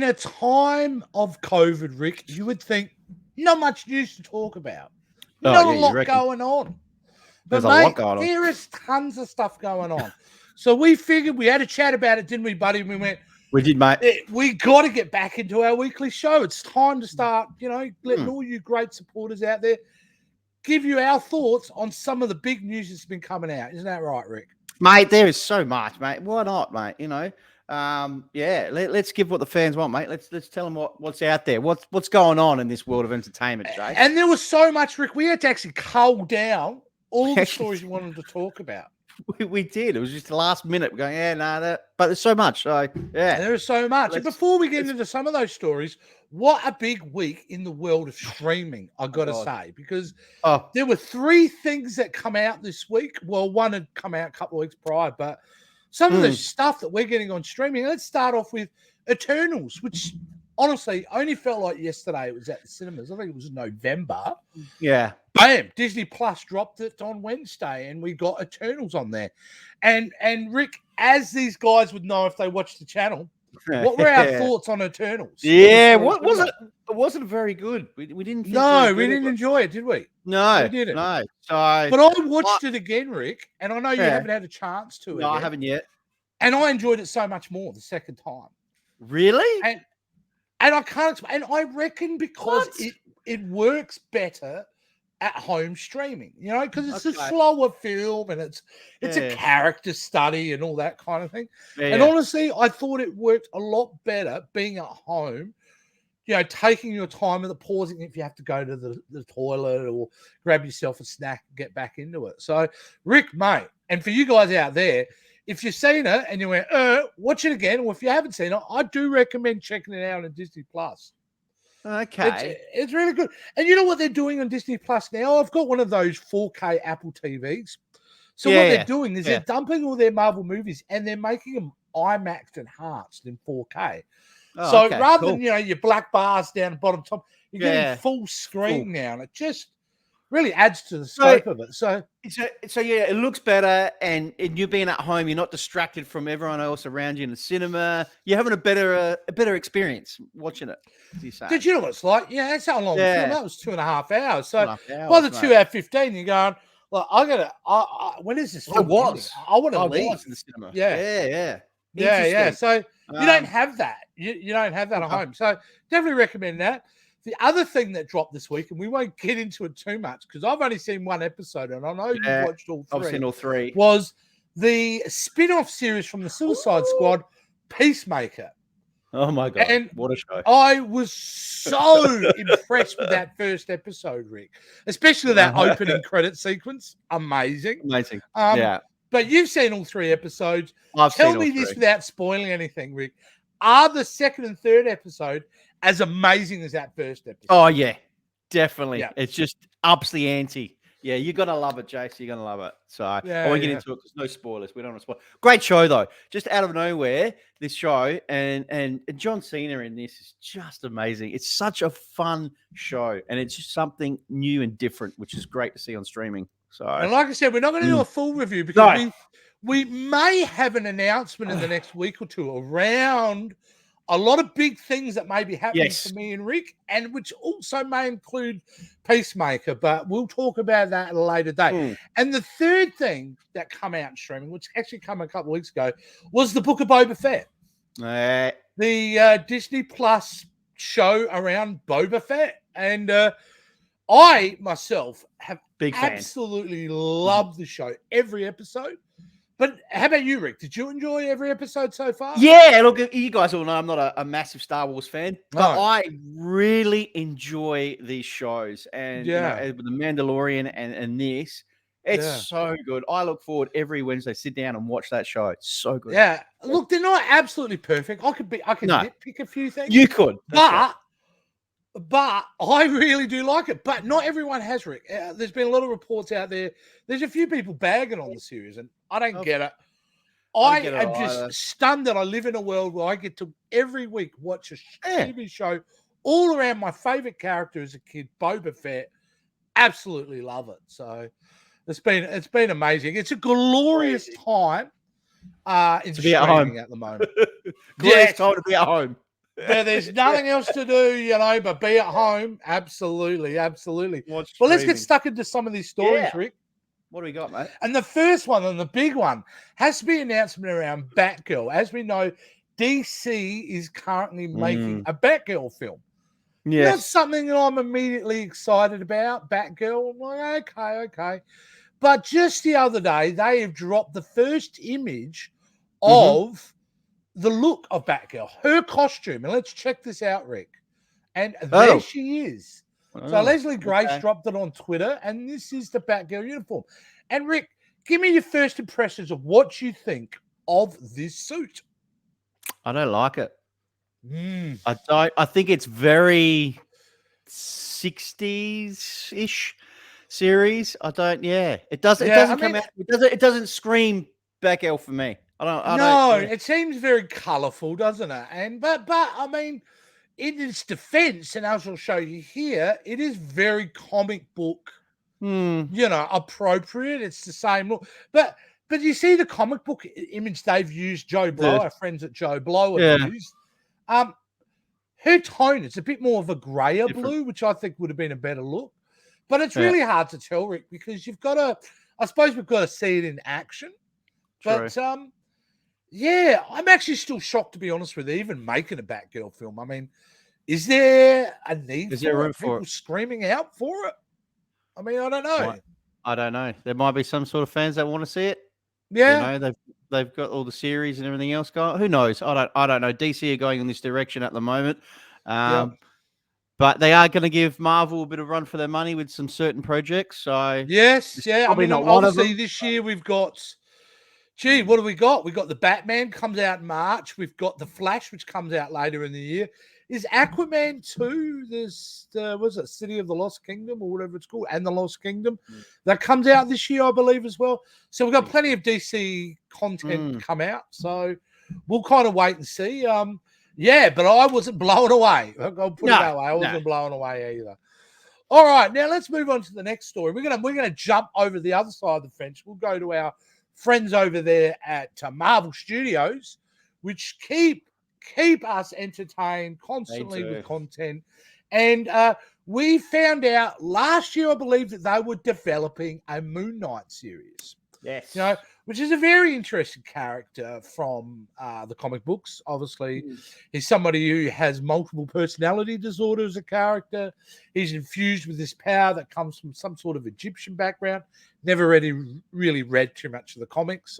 a time of COVID, Rick, you would think not much news to talk about. Not a lot going on. But, There's a lot going on. There is tons of stuff going on. So we figured we had a chat about it, didn't we, buddy? And we went, we did, mate. We got to get back into our weekly show. It's time to start, letting all you great supporters out there give you our thoughts on some of the big news that's been coming out. Isn't that right, Rick? Mate, there is so much, mate. Why not, mate? Let's give what the fans want, mate. Let's tell them what's out there. What's going on in this world of entertainment, Jay? And there was so much, Rick. We had to actually cull down all the stories we wanted to talk about. We did. It was just the last minute. We're going, but there's so much. So, yeah. There is so much. And before we get into some of those stories, what a big week in the world of streaming, I got to say, because there were 3 things that come out this week. Well, one had come out a couple of weeks prior, but some of the stuff that we're getting on streaming. Let's start off with Eternals, which honestly only felt like yesterday it was at the cinemas. I think it was November. Yeah. Bam, Disney Plus dropped it on Wednesday, and we got Eternals on there. And Rick, as these guys would know if they watch the channel, what were our thoughts on Eternals? Yeah, what was it? It wasn't very good. We didn't. Think we didn't enjoy it, did we? No, we didn't. No. So, but I watched it again, Rick, and I know you haven't had a chance to. No, I haven't yet. And I enjoyed it so much more the second time. Really? And I can't explain. And I reckon because it works better at home streaming, because it's a slower film and it's a character study and all that kind of thing. And honestly, I thought it worked a lot better being at home, taking your time and pausing if you have to go to the toilet or grab yourself a snack and get back into it. So, Rick, mate, and for you guys out there, if you've seen it and you went, watch it again, or if you haven't seen it, I do recommend checking it out on Disney Plus. Okay. It's really good. And you know what they're doing on Disney Plus now? I've got one of those 4K Apple TVs. So what they're doing is they're dumping all their Marvel movies and they're making them IMAX enhanced in 4K. Rather than, your black bars down the bottom top, you're getting full screen now. And it just really adds to the scope of it. So it looks better, and you being at home, you're not distracted from everyone else around you in the cinema. You're having a better experience watching it. Did you know what it's like? Yeah, that's how long the film. That was 2.5 hours. So by the 2 hour 15, you're going, well, when is this? I want to leave in the cinema. Yeah. So you don't have that. You don't have that at home. So definitely recommend that. The other thing that dropped this week, and we won't get into it too much because I've only seen one episode, and I know you've watched all 3. I've seen all 3. Was the spin-off series from the Suicide Squad, Peacemaker. Oh my God. And what a show. I was so impressed with that first episode, Rick. Especially that opening credit sequence. Amazing. But you've seen all 3 episodes. Tell me this without spoiling anything, Rick. Are the second and third episode as amazing as that first episode? Oh, yeah. Definitely. Yeah. It's just ups the ante. Yeah, you're going to love it, Jace. You're going to love it. So I won't get into it because no spoilers. We don't want to spoil. Great show, though. Just out of nowhere, this show. And John Cena in this is just amazing. It's such a fun show. And it's just something new and different, which is great to see on streaming. So, and like I said, we're not going to do a full review because we may have an announcement in the next week or two around a lot of big things that may be happening for me and Rick, and which also may include Peacemaker, but we'll talk about that at a later date. And the third thing that come out in streaming, which actually came a couple of weeks ago, was the Book of Boba Fett. The Disney Plus show around Boba Fett. And I, myself, have absolutely loved the show, every episode. But how about you, Rick? Did you enjoy every episode so far? Yeah, look, you guys all know I'm not a massive Star Wars fan, but I really enjoy these shows. And with The Mandalorian and this, it's so good. I look forward every Wednesday, sit down and watch that show. It's so good. Yeah, look, they're not absolutely perfect. I could nitpick a few things. You could, but I really do like it. But not everyone has, Rick. There's been a lot of reports out there. There's a few people bagging on the series, and I don't get it. I am just stunned that I live in a world where I get to every week watch a TV show all around my favorite character as a kid, Boba Fett. Absolutely love it. So it's been amazing. It's a glorious time in streaming at the moment. Glorious time to be at home. But there's nothing else to do, but be at home. Absolutely. Well, let's get stuck into some of these stories, Rick. What do we got, mate? And the first one, and the big one, has to be an announcement around Batgirl. As we know, DC is currently making a Batgirl film. Yes. Not something that I'm immediately excited about, Batgirl. I'm like, okay. But just the other day, they have dropped the first image of the look of Batgirl, her costume. And let's check this out, Rick. And there she is. So Leslie Grace dropped it on Twitter, and this is the Batgirl uniform. And Rick, give me your first impressions of what you think of this suit. I don't like it. I don't. I think it's very 60s-ish series. I don't. Yeah, it doesn't. It doesn't come out. It doesn't scream Batgirl for me. I don't. It seems very colourful, doesn't it? And but I mean, in its defense, and as I'll show you here, it is very comic book, appropriate. It's the same look. But you see the comic book image they've used, Joe Blow, our friends at Joe Blow have used. Her tone, it's a bit more of a grayer blue, which I think would have been a better look. But it's really hard to tell, Rick, because you've got to, I suppose we've got to see it in action. True. But I'm actually still shocked, to be honest with you, even making a Batgirl film. I mean, is there a need for it? People screaming out for it? I mean, I don't know. I don't know. There might be some sort of fans that want to see it. Yeah. They've got all the series and everything else going. Who knows? I don't know. DC are going in this direction at the moment. But they are going to give Marvel a bit of run for their money with some certain projects. So yes, I mean, obviously this year we've got. Gee, what do we got? We got the Batman comes out in March. We've got the Flash, which comes out later in the year. Is Aquaman 2? There's City of the Lost Kingdom or whatever it's called, and the Lost Kingdom that comes out this year, I believe, as well. So we've got plenty of DC content come out. So we'll kind of wait and see. But I wasn't blown away. I'll put it that way. I wasn't blown away either. All right, now let's move on to the next story. We're gonna jump over the other side of the fence. We'll go to our friends over there at Marvel Studios, which keep us entertained constantly with content. And we found out last year, I believe, that they were developing a Moon Knight series. Yes. Which is a very interesting character from the comic books. Obviously, he's somebody who has multiple personality disorder as a character. He's infused with this power that comes from some sort of Egyptian background. Never really read too much of the comics.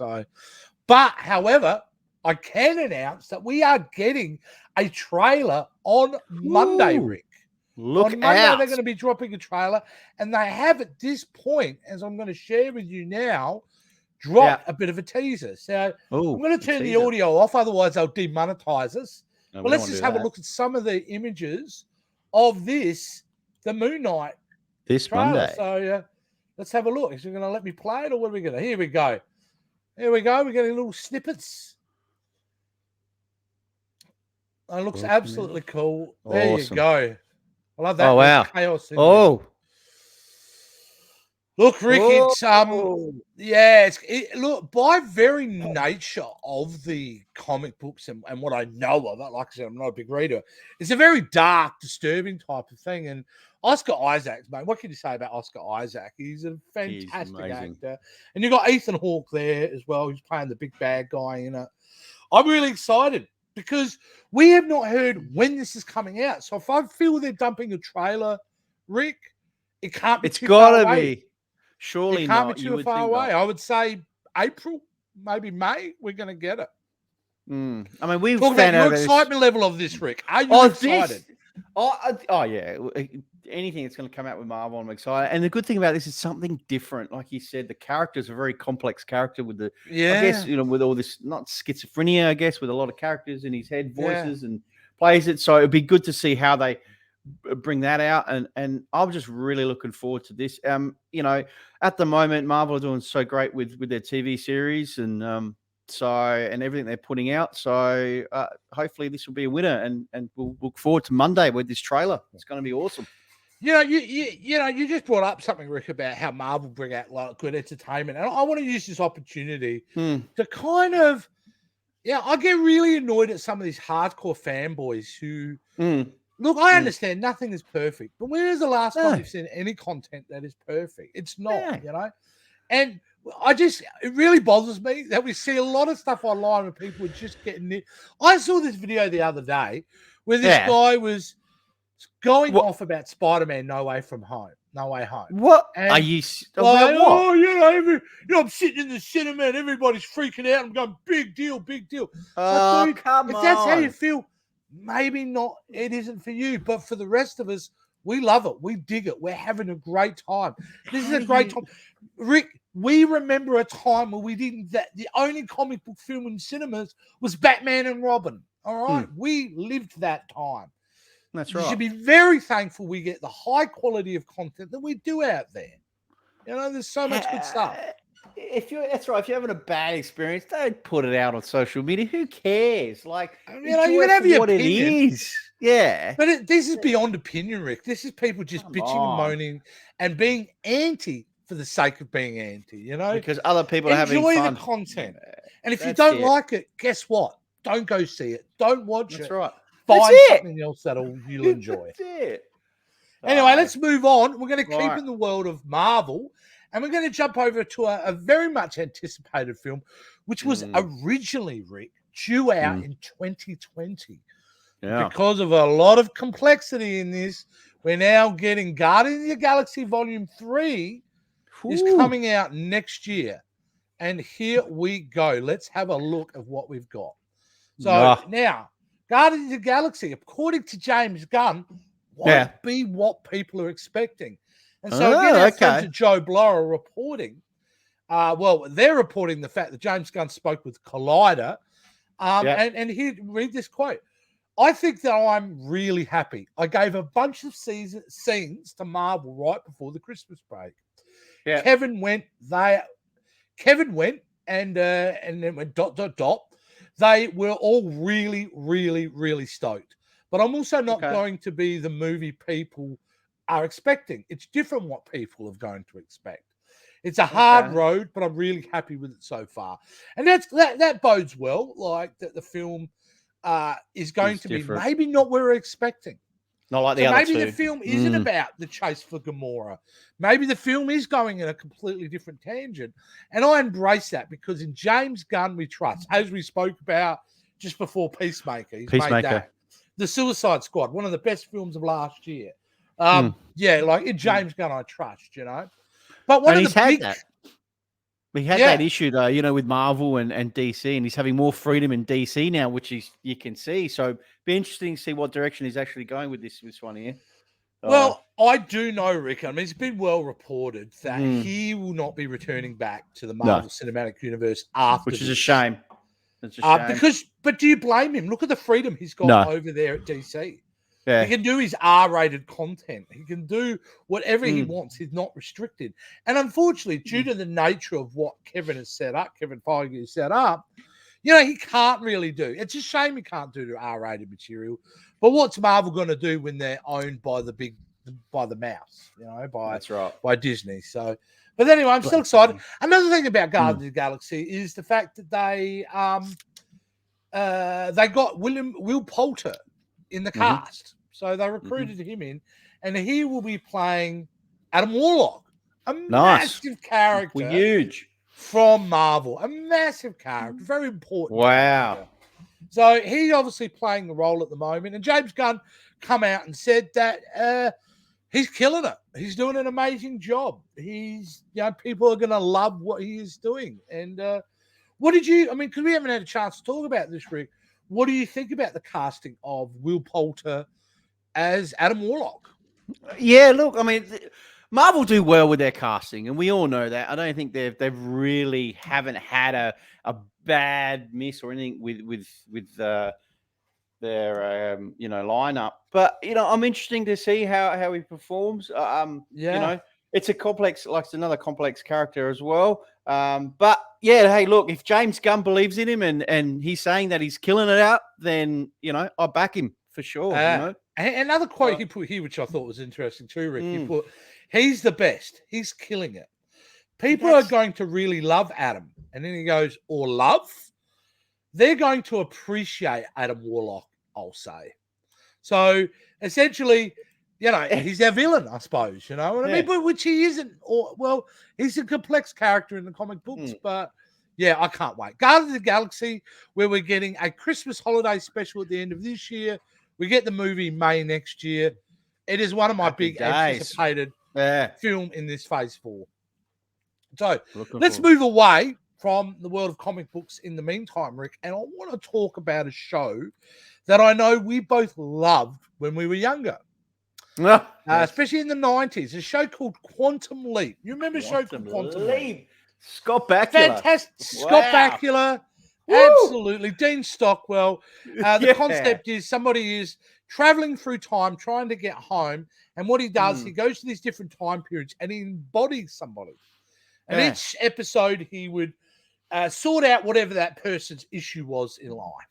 However, I can announce that we are getting a trailer on Monday, Rick. Look on Monday, out. they're going to be dropping a trailer, and they have at this point, as I'm going to share with you now, dropped a bit of a teaser. So I'm going to turn the audio off, otherwise they'll demonetize us. No, but let's just have a look at some of the images of the Moon Knight this trailer. Monday. So let's have a look. Is it going to let me play it, or what are we going to? Here we go. We're getting little snippets. It looks absolutely cool. There you go. I love that. Oh, wow. Chaos in there. Look, Rick, it's look, by very nature of the comic books and what I know of it, like I said, I'm not a big reader. It's a very dark, disturbing type of thing. And Oscar Isaac, mate, what can you say about Oscar Isaac? He's a fantastic actor. And you've got Ethan Hawke there as well, who's playing the big bad guy in it. I'm really excited because we have not heard when this is coming out. So if I feel they're dumping a trailer, Rick, it can't be It's got to be. Surely not. It can't be too far away. I would say April, maybe May, we're going to get it. I mean, we've talk about your excitement level of this, Rick. Are you excited? Yeah. Anything that's going to come out with Marvel, I'm excited. And the good thing about this is something different. Like you said, the character's a very complex character with I guess, with all this, not schizophrenia, I guess, with a lot of characters in his head, voices and plays it. So it'd be good to see how they bring that out, and I'm just really looking forward to this. At the moment, Marvel are doing so great with their TV series and everything they're putting out. So hopefully this will be a winner, and we'll look forward to Monday with this trailer. It's going to be awesome. You just brought up something, Rick, about how Marvel bring out like good entertainment, and I want to use this opportunity to kind of Yeah, I get really annoyed at some of these hardcore fanboys who look. I understand nothing is perfect, but when is the last time you've seen any content that is perfect? It's not, And it really bothers me that we see a lot of stuff online where people are just getting it. I saw this video the other day where this guy was going off about Spider-Man No Way Home. What and are you like, about? What? I'm sitting in the cinema and everybody's freaking out. I'm going, big deal. Oh, dude, come if on. that's how you feel, maybe not. It isn't for you, but for the rest of us, we love it. We dig it. We're having a great time. This is a great time. Rick, we remember a time where the only comic book film in cinemas was Batman and Robin. All right. We lived that time. That's right. You should be very thankful we get the high quality of content that we do out there. There's so much good stuff. That's right. If you're having a bad experience, don't put it out on social media. Who cares? Like, you can have your what opinion. It is. Yeah. But this is beyond opinion, Rick. This is people just bitching and moaning and being anti for the sake of being anti, Because other people are having fun. Enjoy the content. And if you don't like it, guess what? Don't go see it. Don't watch it. That's right. Find something else you'll enjoy. That's it. Anyway, let's move on. We're going to keep in the world of Marvel, and we're going to jump over to a very much anticipated film, which was originally, Rick, due out in 2020. Yeah. Because of a lot of complexity in this, we're now getting Guardians of the Galaxy Volume 3 is coming out next year. And here we go. Let's have a look at what we've got. So now, Guardians of the Galaxy, according to James Gunn, won't be what people are expecting. And so again, our friends at Joe Blow are reporting. They're reporting the fact that James Gunn spoke with Collider. And here, read this quote. I think that I'm really happy. I gave a bunch of scenes to Marvel right before the Christmas break. Yeah. Kevin went, and then went ... They were all really, really, really stoked. But I'm also not going to be the movie people are expecting. It's different what people are going to expect. It's a hard road, but I'm really happy with it so far. And that bodes well, like that the film is going to be maybe not what we're expecting. Not like the other two. Maybe the film isn't about the chase for Gamora. Maybe the film is going in a completely different tangent. And I embrace that because in James Gunn we trust. As we spoke about just before Peacemaker. He's made that. The Suicide Squad, one of the best films of last year. Like in James Gunn I trust, But one of the big... We had that issue though, with Marvel and DC, and he's having more freedom in DC now, which you can see. So be interesting to see what direction he's actually going with this one here. Well, I do know, Rick. I mean, it's been well reported that he will not be returning back to the Marvel Cinematic Universe after, which is a shame. It's a shame. But do you blame him? Look at the freedom he's got over there at DC. Yeah. He can do his R-rated content. He can do whatever he wants. He's not restricted. And unfortunately, due to the nature of what Kevin Feige has set up, he can't really do. It's a shame he can't do the R-rated material. But what's Marvel going to do when they're owned by the mouse? By Disney. So, but anyway, I'm still excited. Another thing about Guardians of the Galaxy is the fact that they got Will Poulter in the cast. So they recruited him in, and he will be playing Adam Warlock, a massive character. Huge. From Marvel. A massive character. Very important. Wow. Character. So he's obviously playing the role at the moment. And James Gunn come out and said that he's killing it. He's doing an amazing job. People are going to love what he is doing. And because we haven't had a chance to talk about this, Rick, what do you think about the casting of Will Poulter as Adam Warlock? Yeah, look, I mean, Marvel do well with their casting, and we all know that. I don't think they've really haven't had a bad miss or anything with their lineup. But I'm interesting to see how he performs. It's it's another complex character as well. But yeah, hey, look, if James Gunn believes in him and he's saying that he's killing it out, then I back him for sure. Another quote he put here, which I thought was interesting too, Rick. He put, "He's the best. He's killing it. People are going to really love Adam." And then he goes, "Or love." they're going to appreciate Adam Warlock, I'll say. So essentially, he's our villain, I suppose, you know what I mean? But which he isn't, he's a complex character in the comic books, but yeah, I can't wait. Guardians of the Galaxy, where we're getting a Christmas holiday special at the end of this year. We get the movie May next year. It is one of my big anticipated film in this phase 4. So let's move away from the world of comic books in the meantime, Rick, and I want to talk about a show that I know we both loved when we were younger. Especially in the 90s, a show called Quantum Leap. You remember a show called Quantum Leap? Scott Bakula. Fantastic. Scott Bakula. Absolutely. Dean Stockwell. The concept is somebody is traveling through time, trying to get home. And what he does, he goes to these different time periods and he embodies somebody. And each episode, he would sort out whatever that person's issue was in life.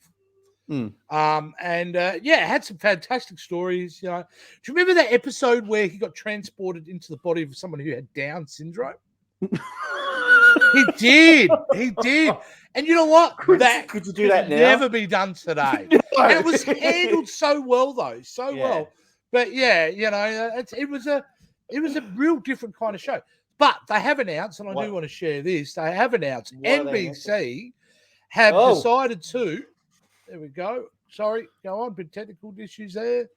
It had some fantastic stories. You know, do you remember that episode where he got transported into the body of someone who had Down syndrome? He did. And you know what? Could you do that now? Never be done today. No. And it was handled so well, though, well. But yeah, it was a real different kind of show. But they have announced, and I do want to share this. They have announced NBC have decided to. There we go. Sorry, go on. Bit technical issues there.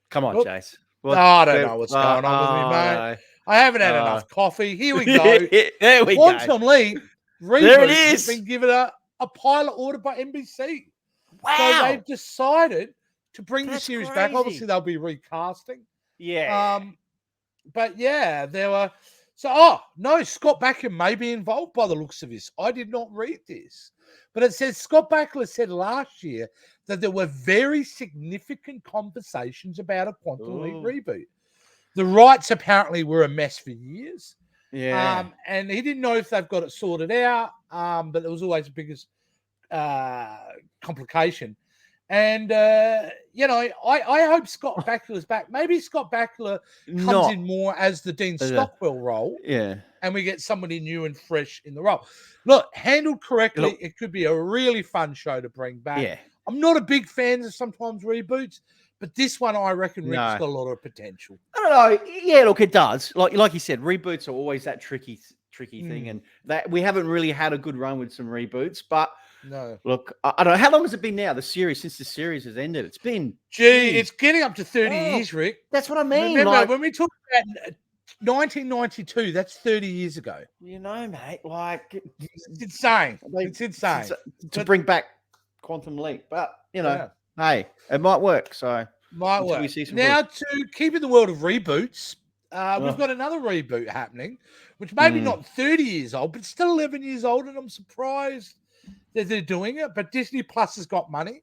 Come on, Jace. I don't know what's going on with me, mate. No. I haven't had enough coffee. Here we go. There we go. Quantum Leap Reboot has been given a pilot order by NBC. Wow. So they've decided to bring the series back. Obviously, they'll be recasting. Yeah. But yeah, there were. So, Scott Bakula may be involved by the looks of this. I did not read this. But it says Scott Bakula said last year that there were very significant conversations about a Quantum Leap reboot. The rights apparently were a mess for years. Yeah. And he didn't know if they've got it sorted out. But there was always the biggest complication. And, I hope Scott Bakula's back. Maybe Scott Bakula comes in more as the Dean Stockwell role. Yeah. And we get somebody new and fresh in the role. Look, handled correctly, it could be a really fun show to bring back. Yeah. I'm not a big fan of sometimes reboots, but this one I reckon Rick's got a lot of potential. I don't know. Yeah, look, it does. Like you said, reboots are always that tricky thing, and that we haven't really had a good run with some reboots. But no, look, I don't know how long has it been now. Since the series has ended, it's been it's getting up to 30 years, Rick. That's what I mean. Remember when we talk about 1992, that's 30 years ago. You know, mate, like it's insane. It's insane to bring back Quantum Leap, but hey, it might work. So might work. Now, to keep in the world of reboots, we've got another reboot happening, which maybe not 30 years old, but still 11 years old, and I'm surprised that they're doing it. But Disney Plus has got money.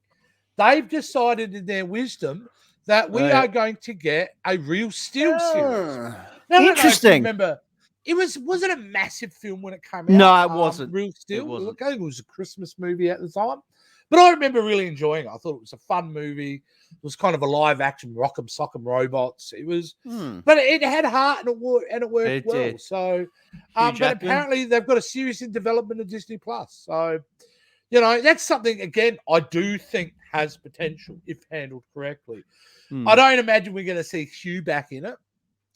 They've decided in their wisdom that we are going to get a Real Steel series. Now, interesting. Remember, was it a massive film when it came out? No, it wasn't. Real Steel. It wasn't. I think it was a Christmas movie at the time. But I remember really enjoying it. I thought it was a fun movie. It was kind of a live action rock'em sock'em robots. It was, but it had heart and it worked well. Did. So, but apparently they've got a series in development of Disney Plus. So, that's something again I do think has potential if handled correctly. I don't imagine we're going to see Hugh back in it.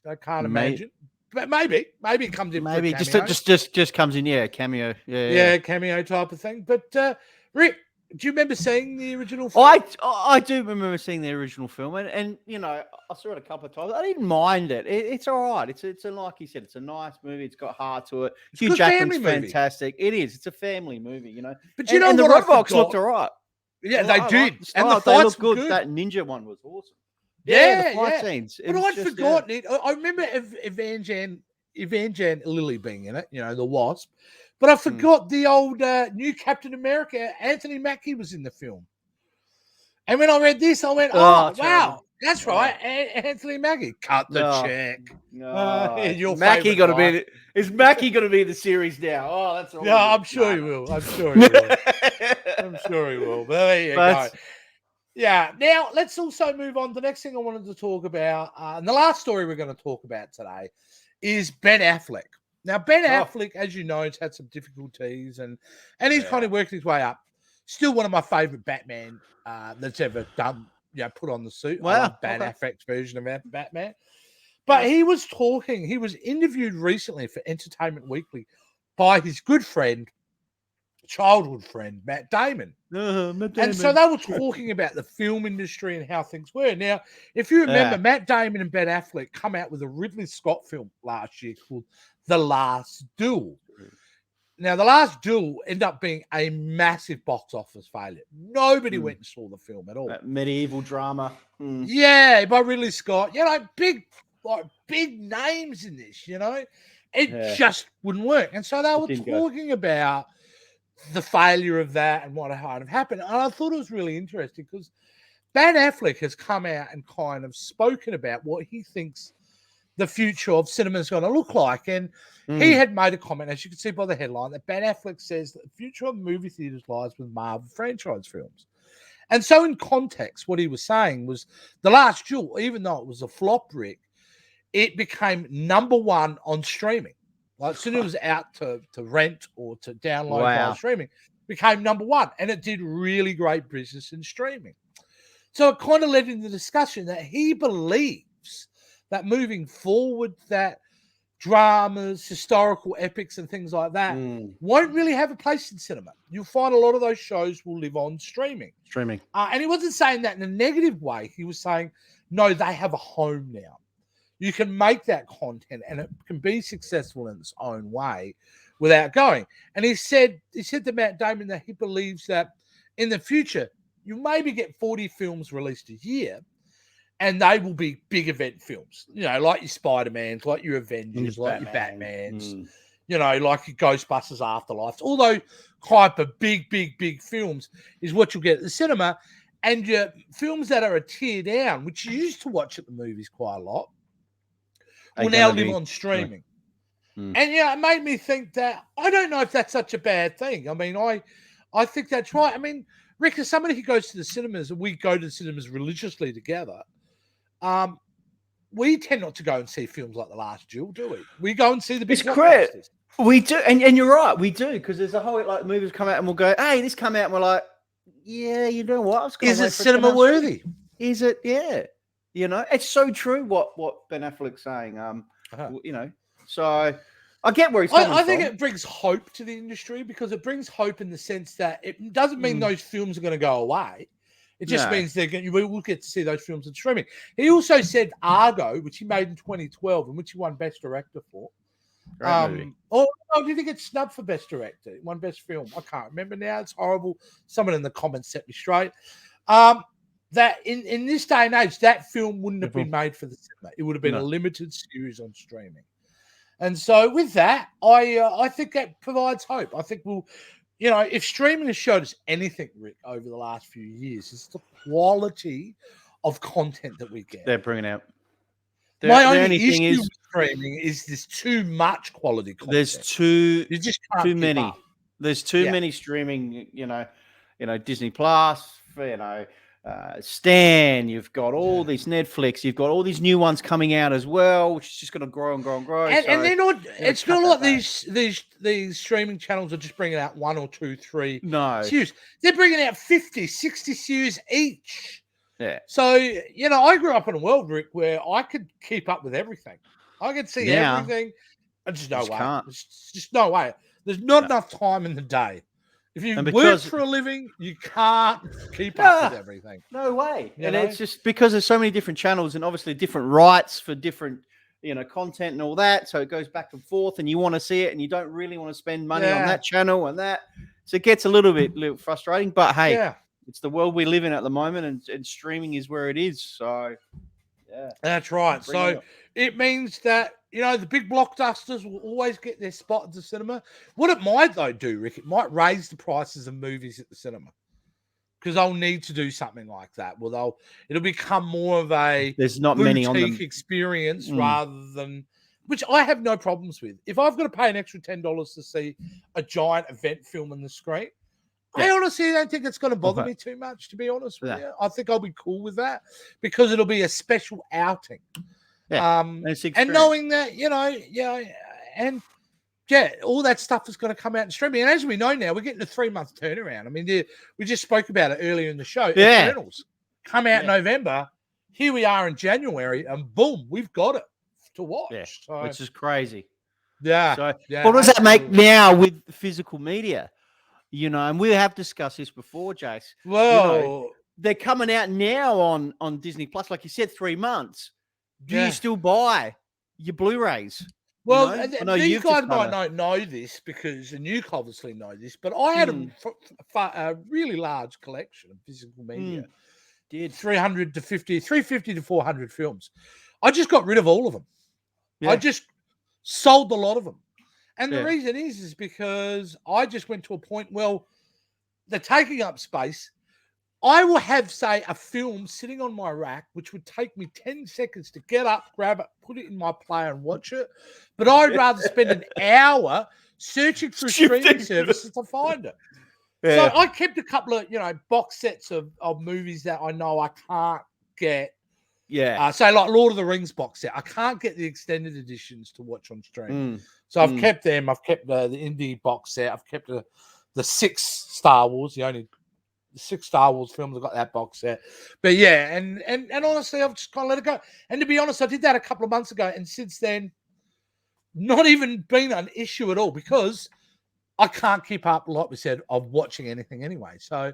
I can't imagine. But maybe it comes in. Maybe just comes in. Yeah, cameo. Yeah, cameo type of thing. But Rick, do you remember seeing the original film? I do remember seeing the original film, and I saw it a couple of times. I didn't mind it. It's all right. It's like you said, it's a nice movie. It's got heart to it. Hugh Jackman's fantastic. It is. It's a family movie, But and the robots looked all right. Yeah, they did. And the fights were good. That ninja one was awesome. Yeah, the fight scenes. But I'd forgotten it. I remember Evangeline Lilly being in it, the Wasp. But I forgot the old new Captain America, Anthony Mackie, was in the film. And when I read this, I went, wow, that's right. Anthony Mackie. Cut the check. Is Mackie going to be the series now? Oh, that's all. Yeah, I'm sure he will. I'm sure he will. But there you go. Yeah. Now, let's also move on. The next thing I wanted to talk about, and the last story we're going to talk about today, is Ben Affleck. Now, Ben Affleck, as you know, has had some difficulties, and he's kind of worked his way up. Still one of my favorite Batman that's ever done. Put on the suit. Wow. I love Ben Affleck's version of Batman. But he was interviewed recently for Entertainment Weekly by his good friend, childhood friend, Matt Damon. And so they were talking about the film industry and how things were. Now, if you remember, Matt Damon and Ben Affleck come out with a Ridley Scott film last year called The Last Duel. Now, The Last Duel ended up being a massive box office failure. Nobody went and saw the film at all. That medieval drama. Yeah, by Ridley Scott. Big names in this, It just wouldn't work. And so they were talking about the failure of that and what had happened. And I thought it was really interesting because Ben Affleck has come out and kind of spoken about what he thinks the future of cinema is going to look like. And he had made a comment, as you can see by the headline, that Ben Affleck says that the future of movie theaters lies with Marvel franchise films. And so in context, what he was saying was The Last Duel, even though it was a flop, Rick, it became number one on streaming. Like, as soon as it was out to rent or to download via streaming, became number one. And it did really great business in streaming. So it kind of led into the discussion that he believes that moving forward, that dramas, historical epics and things like that won't really have a place in cinema. You'll find a lot of those shows will live on streaming. And he wasn't saying that in a negative way. He was saying, no, they have a home now. You can make that content and it can be successful in its own way without going. And he said to Matt Damon that he believes that in the future, you maybe get 40 films released a year and they will be big event films, like your Spider-Mans, like your Avengers, like your Batmans, like your Ghostbusters Afterlife. All those type of big films is what you'll get at the cinema. And your films that are a tier down, which you used to watch at the movies quite a lot, will now live on streaming. And it made me think that I don't know if that's such a bad thing. I mean, I think that's right. I mean, Rick, as somebody who goes to the cinemas, and we go to the cinemas religiously together, we tend not to go and see films like The Last Duel, do we? We go and see the big blockbusters. We do, and you're right, we do, because there's a whole movies come out and we'll go, hey, this come out, and we're like, yeah, you know what? Is it cinema worthy? Is it? Yeah. It's so true what Ben Affleck's saying. So I get where he's coming from. I think it brings hope to the industry because it brings hope in the sense that it doesn't mean those films are going to go away. It just means we will get to see those films in streaming. He also said Argo, which he made in 2012 and which he won Best Director for. Did he get snubbed for Best Director? It won Best Film. I can't remember now. It's horrible. Someone in the comments set me straight. That in this day and age, that film wouldn't have been made for the cinema. It would have been a limited series on streaming. And so with that, I think that provides hope. I think if streaming has showed us anything, Rick, over the last few years, it's the quality of content that we get. They're bringing out. My only issue with streaming is there's too much quality content. There's too many. Up. There's too many streaming. Disney Plus. Stan. You've got all these Netflix. You've got all these new ones coming out as well, which is just going to grow and grow and grow. And they're not. It's not like these streaming channels are just bringing out 1 or 2, 3 series. They're bringing out 50, 60 series each. Yeah. So, I grew up in a world, Rick, where I could keep up with everything. I could see everything. There's just no way. There's just no way. There's not enough time in the day. If you work for a living, you can't keep up with everything. No way. It's just because there's so many different channels and obviously different rights for different, content and all that. So it goes back and forth and you want to see it and you don't really want to spend money on that channel and that. So it gets a little frustrating, but hey, it's the world we live in at the moment and streaming is where it is. So, that's right. So it means that, the big blockbusters will always get their spot at the cinema. What it might, though, do, Rick, it might raise the prices of movies at the cinema because they'll need to do something like that. Well, it'll become more of a there's not many on them experience rather than, which I have no problems with. If I've got to pay an extra $10 to see a giant event film on the screen, I honestly don't think it's going to bother me too much, to be honest with you. I think I'll be cool with that because it'll be a special outing. Yeah. And knowing that, and all that stuff is going to come out in streaming. And as we know now, we're getting a 3-month turnaround. I mean, we just spoke about it earlier in the show. Yeah. Eternals come out in November. Here we are in January, and boom, we've got it to watch. Yeah, so, which is crazy. Yeah. So, yeah, what does that make now with physical media? You know, and we have discussed this before, Jace. Well, you know, they're coming out now on Disney Plus, like you said, 3 months. Do you still buy your Blu-rays? Well, these guys might not know this because, and you obviously know this, but I had a really large collection of physical media. Did 350 to 400 films. I just got rid of all of them. Yeah. I just sold a lot of them. And the reason is because I just went to a point, well, they're taking up space. I will have, say, a film sitting on my rack, which would take me 10 seconds to get up, grab it, put it in my player and watch it. But I'd rather spend an hour searching through streaming services to find it. Yeah. So I kept a couple of, box sets of movies that I know I can't get. Yeah. So like Lord of the Rings box set. I can't get the extended editions to watch on stream. So I've kept them. I've kept the indie box set. I've kept the 6 Star Wars, the 6 Star Wars films. I've got that box set. But yeah, and honestly, I've just kind of let it go. And to be honest, I did that a couple of months ago. And since then, not even been an issue at all because I can't keep up, like we said, of watching anything anyway. So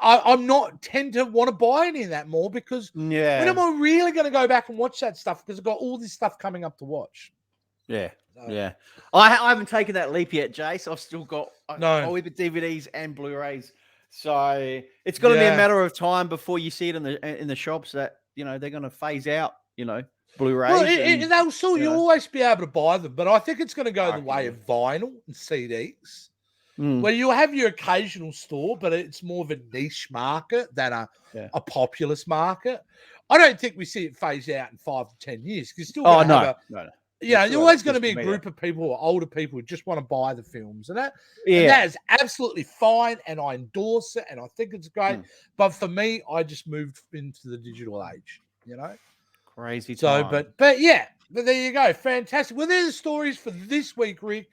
I'm not tend to want to buy any of that more because when am I really going to go back and watch that stuff? Because I've got all this stuff coming up to watch. Yeah. So. Yeah. I haven't taken that leap yet, Jace. I've still got all the DVDs and Blu-rays. So it's going to be a matter of time before you see it in the shops that, they're going to phase out, Blu-rays. Well, they'll still, you'll always be able to buy them, but I think it's going to go the way of vinyl and CDs. Where you'll have your occasional store, but it's more of a niche market than a populist market. I don't think we see it phase out in 5 to 10 years. Because still no. You're always going to be a group of people or older people who just want to buy the films. And that is absolutely fine, and I endorse it, and I think it's great. But for me, I just moved into the digital age, Crazy time. So, but there you go. Fantastic. Well, there's the stories for this week, Rick.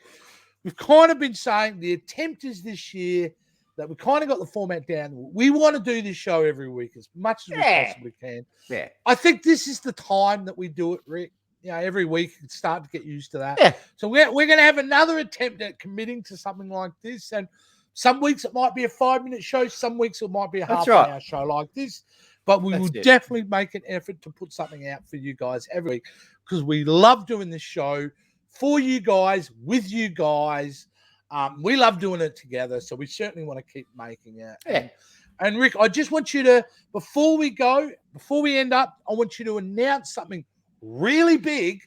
We've kind of been saying the attempt is this year that we kind of got the format down. We want to do this show every week as much as we possibly can. Yeah. I think this is the time that we do it, Rick. Every week it's start to get used to that. Yeah. So we're going to have another attempt at committing to something like this. And some weeks it might be a 5-minute show. Some weeks it might be a half-an-hour show like this. But we will definitely make an effort to put something out for you guys every week because we love doing this show for you guys, with you guys. We love doing it together, so we certainly want to keep making it. Yeah. And Rick, I just want you to, before we end up, I want you to announce something really big.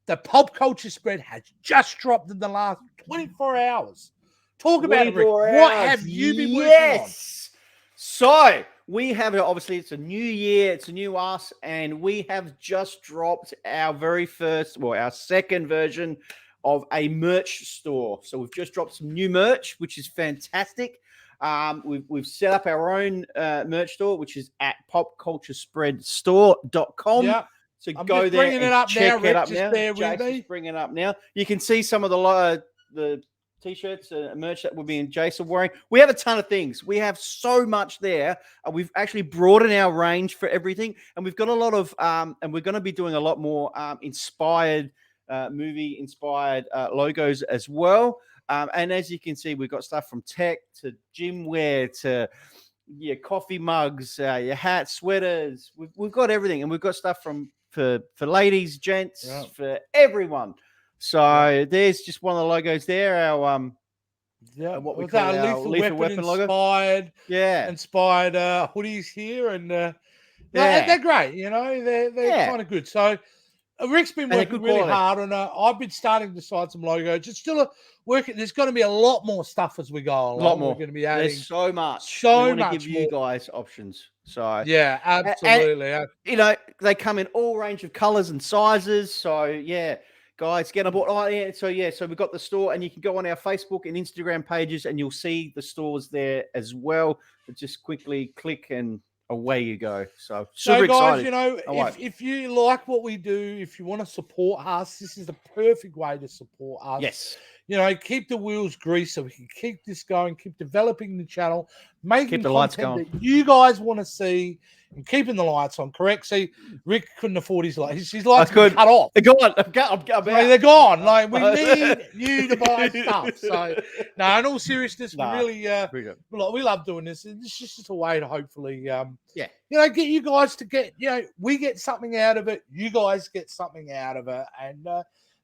The pop culture spread has just dropped in the last 24 hours. Talk about it, Rick. What have you been working on? So we have, obviously, it's a new year, it's a new us, and we have just dropped our our second version of a merch store. So we've just dropped some new merch, which is fantastic. We've set up our own merch store, which is at popculturespreadstore.com. Yeah. So go there and check it up now. Jason's bringing it up now. You can see some of the T-shirts and merch that we'll be in Jason wearing. We have a ton of things. We have so much there. We've actually broadened our range for everything. And we've got a lot of, and we're going to be doing a lot more movie-inspired logos as well. And as you can see, we've got stuff from tech to gym wear to coffee mugs, your hats, sweaters. We've got everything. And we've got stuff for ladies, gents, for everyone. So there's just one of the logos there. Our what we call our Lethal Weapon logo. Inspired hoodies here, and they're great. They're kind of good. So Rick's been working really hard on it. I've been starting to decide some logos. It's still working. There's going to be a lot more stuff as we go along. A lot more. We're going to be adding so much. We want to give you guys options. So yeah, absolutely. And, they come in all range of colors and sizes. So yeah. Guys, get on board. So we've got the store, and you can go on our Facebook and Instagram pages, and you'll see the stores there as well. But just quickly click, and away you go. So super guys, excited. if you like what we do, if you want to support us, this is the perfect way to support us. Yes. Keep the wheels greased so we can keep this going, keep developing the channel, making content that you guys want to see, and keeping the lights on. Correct? See, Rick couldn't afford his lights. His lights cut off. They're gone. They're gone. Like, we need you to buy stuff. So, no, in all seriousness, we really, we love doing this. It's just a way to hopefully, get you guys to get, we get something out of it. You guys get something out of it. And,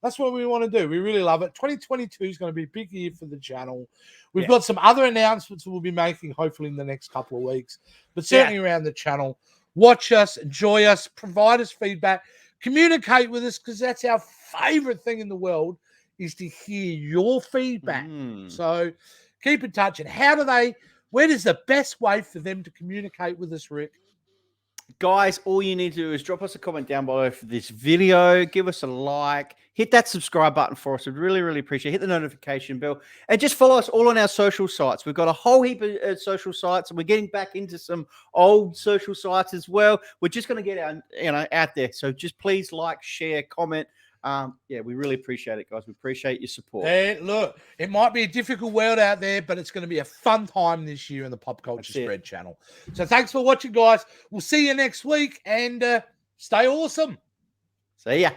that's what we want to do. We really love it. 2022 is going to be a big year for the channel. We've got some other announcements we'll be making hopefully in the next couple of weeks, but certainly around the channel. Watch us, enjoy us, provide us feedback, communicate with us, because that's our favorite thing in the world is to hear your feedback. So keep in touch. And where is the best way for them to communicate with us, Rick? Guys, all you need to do is drop us a comment down below for this video. Give us a like. Hit that subscribe button for us. We'd really, really appreciate it. Hit the notification bell. And just follow us all on our social sites. We've got a whole heap of social sites, and we're getting back into some old social sites as well. We're just going to get out there. So just please like, share, comment. We really appreciate it, guys. We appreciate your support. Hey, look, it might be a difficult world out there, but it's going to be a fun time this year in the Pop Culture Spread channel. So thanks for watching, guys. We'll see you next week, and stay awesome. See ya.